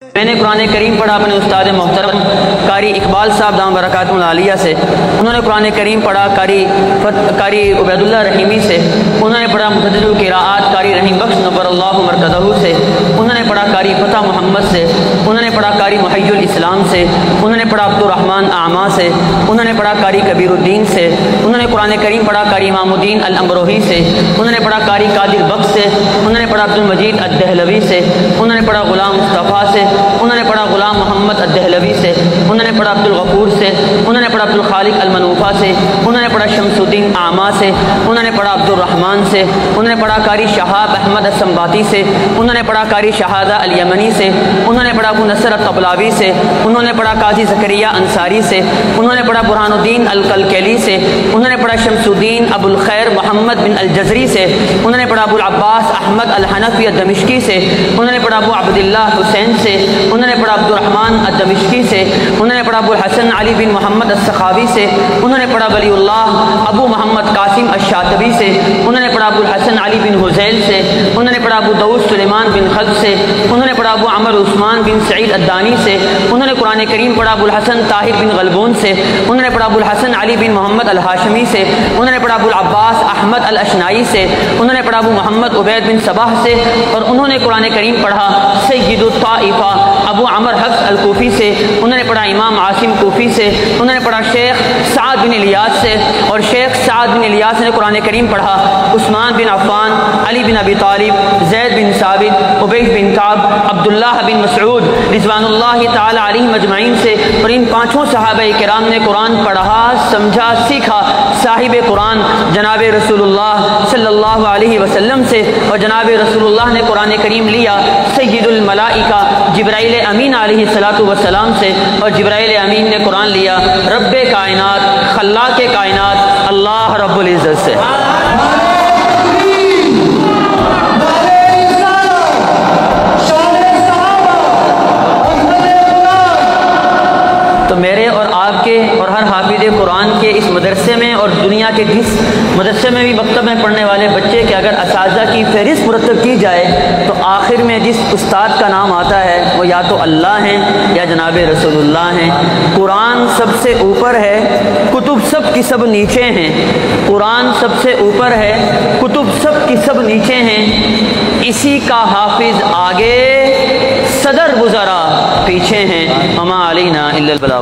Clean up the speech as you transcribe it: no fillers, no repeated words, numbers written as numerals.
میں نے قرآن کریم پڑھا اپنے استاد محترم قاری اقبال صاحب دام برکاتہ العالیہ سے. انہوں نے قرآن کریم پڑھا قاری عبید اللہ رحیمی سے. انہوں نے پڑھا متدد القراءات قاری رحیم بخش نور اللہ مرکزہ سے. انہوں نے پڑھا قاری فتح محمد سے. انہوں نے پڑھا قاری محی الاسلام سے. انہوں نے پڑھا عبد الرحمن اعمیٰ سے. انہوں نے پڑھا قاری کبیر الدین سے. انہوں نے قرآن کریم پڑھا قاری امام الدین الامروہی سے. انہوں نے پڑھا قاری قادر بخش سے. انہوں نے پڑھا عبد المجید الدہلوی سے. انہوں نے پڑھا غلام مصطفیٰ سے. انہوں نے پڑھا غلام محمد الدہلوی سے. انہوں نے پڑھا عبد الغفور سے. انہوں نے پڑھا عبد الخالق المنوفہ سے. انہوں نے پڑھا شمس الدین اعمیٰ سے. انہوں نے پڑھا عبد الرحمن سے. انہوں نے پڑھا قاری شہاب احمد السنباطی سے. انہوں نے پڑھا قاری شہادہ الیمنی سے. انہوں نے پڑھا ابو نصر الطبلاوی سے. انہوں نے پڑھا قاضی زکریا انصاری سے. انہوں نے پڑھا برہان الدین الکلکلی سے. انہوں نے پڑھا شمس الدین ابو الخیر محمد بن الجزری سے. انہوں نے پڑھا ابو العباس احمد الحنفی الدمشقی سے. انہوں نے پڑھا ابو عبداللہ حسین سے. انہوں نے پڑھا عبد الرحمن الدمشقی سے. انہوں نے پڑھا ابو الحسن علی بن محمد السخاوی سے. انہوں نے پڑھا ولی اللہ ابو محمد قاسم الشاطبی سے. انہوں نے پڑھا ابو الحسن علی بن حزیل سے. انہوں نے پڑھا ابو داؤد سلیمان بن خلف سے. انہوں نے پڑھا ابو عمر عثمان بن سعید الدانی سے. انہوں نے قرآن کریم پڑھا ابو الحسن طاہر بن غلبون سے. انہوں نے پڑھا ابو الحسن علی بن محمد الہاشمی سے. انہوں نے پڑھا ابو العباس احمد الاشنائی سے. انہوں نے پڑھا ابو محمد عبید بن صباح سے. اور انہوں نے قرآن کریم پڑھا سید الطائفہ ابو عمر حفص الکوفی سے. انہوں نے پڑھا امام عاصم کوفی سے. انہوں نے پڑھا شیخ سعد بن الیاس سے. اور شیخ سعد بن الیاس نے قرآن کریم پڑھا عثمان بن عفان علی بن ابی طالب زید بن ثابت عبید بن کعب عبداللہ بن مسعود رضوان اللہ تعالی علیہم اجمعین سے. اور ان پانچوں صحابہ کرام نے قرآن پڑھا سمجھا سیکھا صاحب قرآن جناب رسول اللہ صلی اللہ علیہ وسلم سے. اور جناب رسول اللہ نے قرآن کریم لیا سید الملائکہ جبرائیل امین علیہ الصلوۃ والسلام سے. اور جبرائیل امین نے قرآن لیا رب کائنات خلاق کائنات اللہ رب العزت سے. تو میرے اور آپ کے اور ہر حافظ قرآن کے اس مدرسے میں اور دنیا کے جس مدرسے میں بھی مکتب میں پڑھنے والے بچے کے اگر اساتذہ کی فہرست مرتب کی جائے تو آخر میں جس استاد کا نام آتا ہے وہ یا تو اللہ ہیں یا جناب رسول اللہ ہیں. قرآن سب سے اوپر ہے کتب سب کی سب نیچے ہیں. قرآن سب سے اوپر ہے کتب سب کی سب نیچے ہیں. اسی کا حافظ آگے صدر وزراء پیچھے ہیں. وما علینا الا البلاغ.